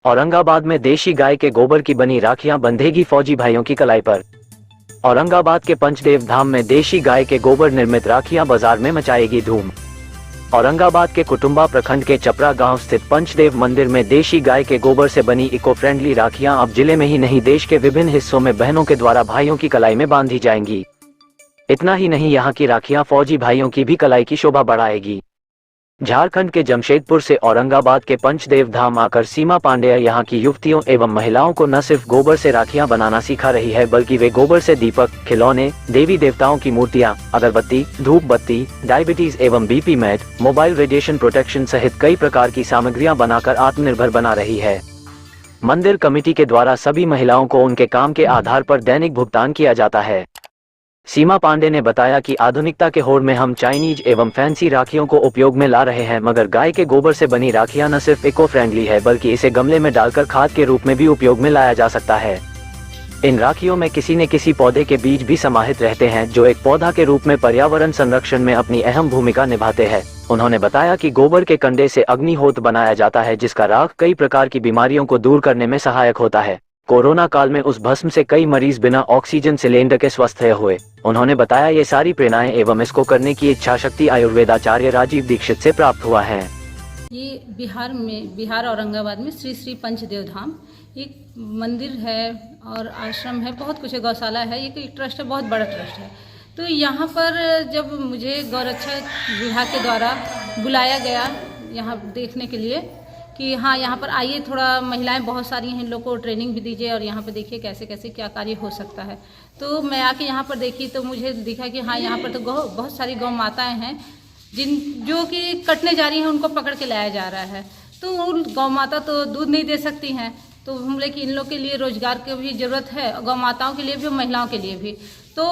औरंगाबाद में देशी गाय के गोबर की बनी राखियां बंधेगी फौजी भाइयों की कलाई पर। औरंगाबाद के पंचदेव धाम में देशी गाय के गोबर निर्मित राखियां बाजार में मचाएगी धूम। औरंगाबाद के कुटुंबा प्रखंड के चपरा गांव स्थित पंचदेव मंदिर में देशी गाय के गोबर से बनी इको फ्रेंडली राखियां अब जिले में ही नहीं देश के विभिन्न हिस्सों में बहनों के द्वारा भाइयों की कलाई में बांधी जाएंगी। इतना ही नहीं, यहां की राखियां फौजी भाइयों की भी कलाई की शोभा बढ़ाएगी। झारखंड के जमशेदपुर से औरंगाबाद के पंचदेव धाम आकर सीमा पांडेय यहां की युवतियों एवं महिलाओं को न सिर्फ गोबर से राखियां बनाना सिखा रही है, बल्कि वे गोबर से दीपक, खिलौने, देवी देवताओं की मूर्तियां, अगरबत्ती, धूप बत्ती, डायबिटीज एवं BP mat, mobile radiation protection सहित कई प्रकार की सामग्रियां बनाकर आत्मनिर्भर बना रही है। मंदिर कमेटी के द्वारा सभी महिलाओं को उनके काम के आधार पर दैनिक भुगतान किया जाता है। सीमा पांडे ने बताया कि आधुनिकता के होड़ में हम चाइनीज एवं फैंसी राखियों को उपयोग में ला रहे हैं, मगर गाय के गोबर से बनी राखियां न सिर्फ इको फ्रेंडली है, बल्कि इसे गमले में डालकर खाद के रूप में भी उपयोग में लाया जा सकता है। इन राखियों में किसी न किसी पौधे के बीज भी समाहित रहते हैं, जो एक पौधा के रूप में पर्यावरण संरक्षण में अपनी अहम भूमिका निभाते हैं। उन्होंने बताया कि गोबर के कंडे से अग्निहोत्र बनाया जाता है, जिसका राख कई प्रकार की बीमारियों को दूर करने में सहायक होता है। कोरोना काल में उस भस्म से कई मरीज बिना ऑक्सीजन सिलेंडर के स्वस्थ हुए। उन्होंने बताया, ये सारी प्रेरणाएं एवं इसको करने की इच्छा शक्ति आयुर्वेदाचार्य राजीव दीक्षित से प्राप्त हुआ है। ये बिहार औरंगाबाद में श्री श्री पंचदेव धाम एक मंदिर है और आश्रम है, बहुत कुछ है, गौशाला है, एक ट्रस्ट है, बहुत बड़ा ट्रस्ट है। तो यहाँ पर जब मुझे गौरक्षा विभाग के द्वारा बुलाया गया यहाँ देखने के लिए कि हाँ यहाँ पर आइए, थोड़ा महिलाएं बहुत सारी हैं, इन लोग को ट्रेनिंग भी दीजिए और यहाँ पर देखिए कैसे कैसे क्या कार्य हो सकता है। तो मैं आके यहाँ पर देखी तो मुझे दिखा कि हाँ यहाँ पर तो बहुत सारी गौ माताएँ हैं जो कि कटने जा रही हैं, उनको पकड़ के लाया जा रहा है। तो उन गौ माता तो दूध नहीं दे सकती हैं, तो हम बोले कि इन लोग के लिए रोजगार की भी ज़रूरत है, गौ माताओं के लिए भी और महिलाओं के लिए भी। तो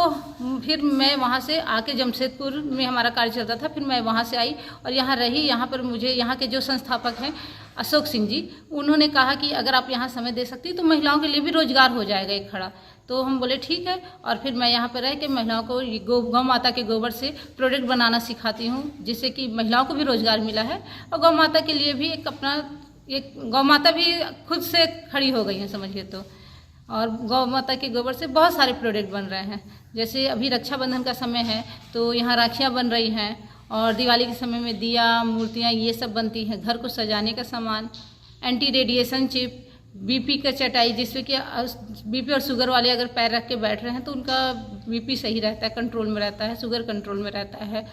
फिर मैं वहाँ से आके जमशेदपुर में हमारा कार्य चलता था, फिर मैं वहाँ से आई और यहाँ रही। यहाँ पर मुझे यहाँ के जो संस्थापक हैं अशोक सिंह जी, उन्होंने कहा कि अगर आप यहाँ समय दे सकती तो महिलाओं के लिए भी रोजगार हो जाएगा एक खड़ा। तो हम बोले ठीक है, और फिर मैं यहाँ पर रह के महिलाओं को गौ माता के गोबर से प्रोडक्ट बनाना सिखाती हूँ, जिससे कि महिलाओं को भी रोजगार मिला है और गौ माता के लिए भी एक गौ माता भी खुद से खड़ी हो गई हैं समझिए तो। और गौ माता के गोबर से बहुत सारे प्रोडक्ट बन रहे हैं, जैसे अभी रक्षाबंधन का समय है तो यहाँ राखियाँ बन रही हैं, और दिवाली के समय में दिया, मूर्तियाँ, ये सब बनती हैं। घर को सजाने का सामान, एंटी रेडिएशन चिप, बीपी का चटाई, जिससे कि बीपी और शुगर वाले अगर पैर रख के बैठ रहे हैं तो उनका बीपी सही रहता है, कंट्रोल में रहता है, शुगर कंट्रोल में रहता है।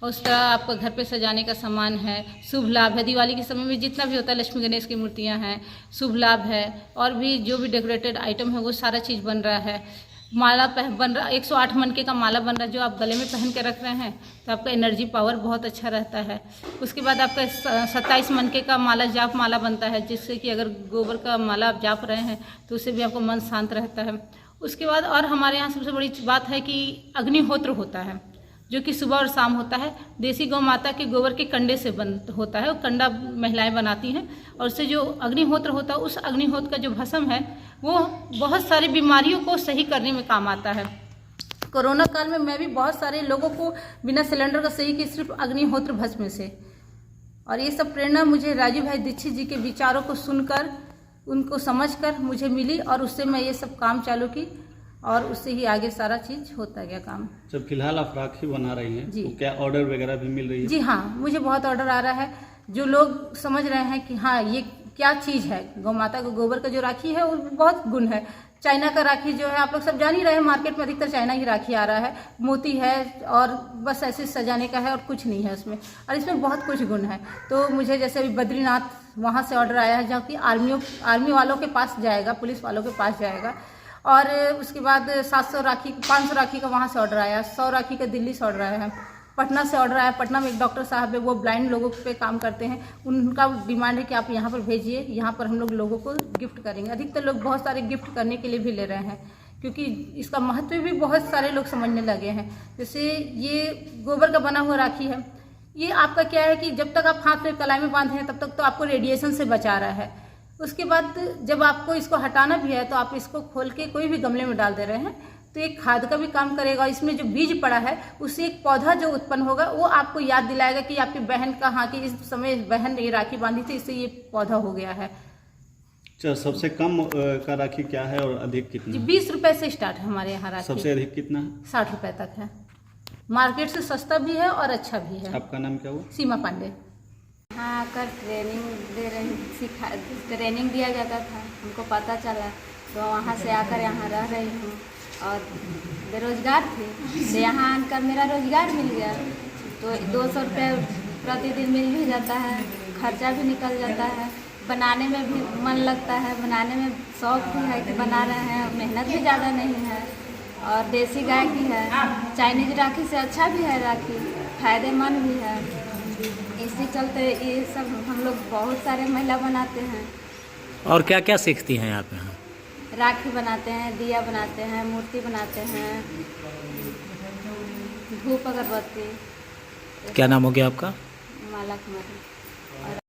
और उस तरह आपका घर पे सजाने का सामान है, शुभ लाभ है। दिवाली के समय में जितना भी होता है, लक्ष्मी गणेश की मूर्तियाँ हैं, शुभ लाभ है, और भी जो भी डेकोरेटेड आइटम है वो सारा चीज़ बन रहा है। माला बन रहा, 108 मनके का माला बन रहा है, जो आप गले में पहन के रख रहे हैं तो आपका एनर्जी पावर बहुत अच्छा रहता है। उसके बाद आपका 27 मनके का माला, जाप माला बनता है, जिससे कि अगर गोबर का माला आप जाप रहे हैं तो उससे भी आपको मन शांत रहता है। उसके बाद और हमारे यहाँ सबसे बड़ी बात है कि अग्निहोत्र होता है, जो कि सुबह और शाम होता है। देसी गौ माता के गोबर के कंडे से बन होता है, वो कंडा महिलाएं बनाती हैं, और उससे जो अग्निहोत्र होता है, उस अग्निहोत्र का जो भस्म है वो बहुत सारी बीमारियों को सही करने में काम आता है। कोरोना काल में मैं भी बहुत सारे लोगों को बिना सिलेंडर का सही की सिर्फ अग्निहोत्र भस्म से। और ये सब प्रेरणा मुझे राजीव भाई दीक्षित जी के विचारों को सुनकर, उनको समझकर मुझे मिली, और उससे मैं ये सब काम चालू की, और उससे ही आगे सारा चीज होता गया काम। जब फिलहाल आप राखी बना रही हैं जी, तो क्या ऑर्डर वगैरह भी मिल रही है? जी हाँ, मुझे बहुत ऑर्डर आ रहा है। जो लोग समझ रहे हैं कि हाँ ये क्या चीज़ है, गौ माता का गोबर का जो राखी है वो बहुत गुण है। चाइना का राखी जो है आप लोग सब जान ही रहे हैं, मार्केट में अधिकतर चाइना की राखी आ रहा है, मोती है और बस ऐसे सजाने का है और कुछ नहीं है उसमें, और इसमें बहुत कुछ गुण है। तो मुझे जैसे अभी बद्रीनाथ वहाँ से ऑर्डर आया है, जहाँ की आर्मी वालों के पास जाएगा, पुलिस वालों के पास जाएगा। और उसके बाद 700 राखी, 500 राखी का वहाँ से ऑर्डर आया, 100 राखी का दिल्ली से ऑर्डर आया है, पटना से ऑर्डर आया। पटना में एक डॉक्टर साहब है, वो ब्लाइंड लोगों पे काम करते हैं, उनका डिमांड है कि आप यहाँ पर भेजिए, यहाँ पर हम लोग लोगों को गिफ्ट करेंगे। अधिकतर लोग बहुत सारे गिफ्ट करने के लिए भी ले रहे हैं, क्योंकि इसका महत्व भी बहुत सारे लोग समझने लगे हैं। जैसे ये गोबर का बना हुआ राखी है, ये आपका क्या है कि जब तक आप हाथ में कलाई में बांधे हैं तब तक तो आपको रेडिएशन से बचा रहा है। उसके बाद जब आपको इसको हटाना भी है तो आप इसको खोल के कोई भी गमले में डाल दे रहे हैं, तो एक खाद का भी काम करेगा। इसमें जो बीज पड़ा है उससे एक पौधा जो उत्पन्न होगा वो आपको याद दिलाएगा कि आपकी बहन का, हाँ कि इस समय बहन ने राखी बांधी थी, इससे ये पौधा हो गया है। अच्छा, सबसे कम का राखी क्या है और अधिक जी कितना? 20 रुपए से स्टार्ट है हमारे यहाँ राखी। सबसे अधिक कितना है? 60 रुपए तक है। मार्केट से सस्ता भी है और अच्छा भी है। आपका नाम क्या हुआ? सीमा पांडे। यहाँ आकर ट्रेनिंग दिया जाता था, हमको पता चला तो वहाँ से आकर यहाँ रह रही हूँ और बेरोजगार थी तो यहाँ आकर मेरा रोजगार मिल गया। तो 200 रुपये प्रतिदिन मिल भी जाता है, खर्चा भी निकल जाता है, बनाने में भी मन लगता है, बनाने में शौक भी है कि बना रहे हैं, मेहनत भी ज़्यादा नहीं है और देसी गाय की है। चाइनीज राखी से अच्छा भी है राखी, फायदेमंद भी है। इसी चलते ये सब हम लोग बहुत सारे महिला बनाते हैं। और क्या क्या सीखती हैं आप यहाँ? राखी बनाते हैं, दिया बनाते हैं, मूर्ति बनाते हैं, धूप अगरबत्ती। क्या नाम हो गया आपका? माला कुमारी।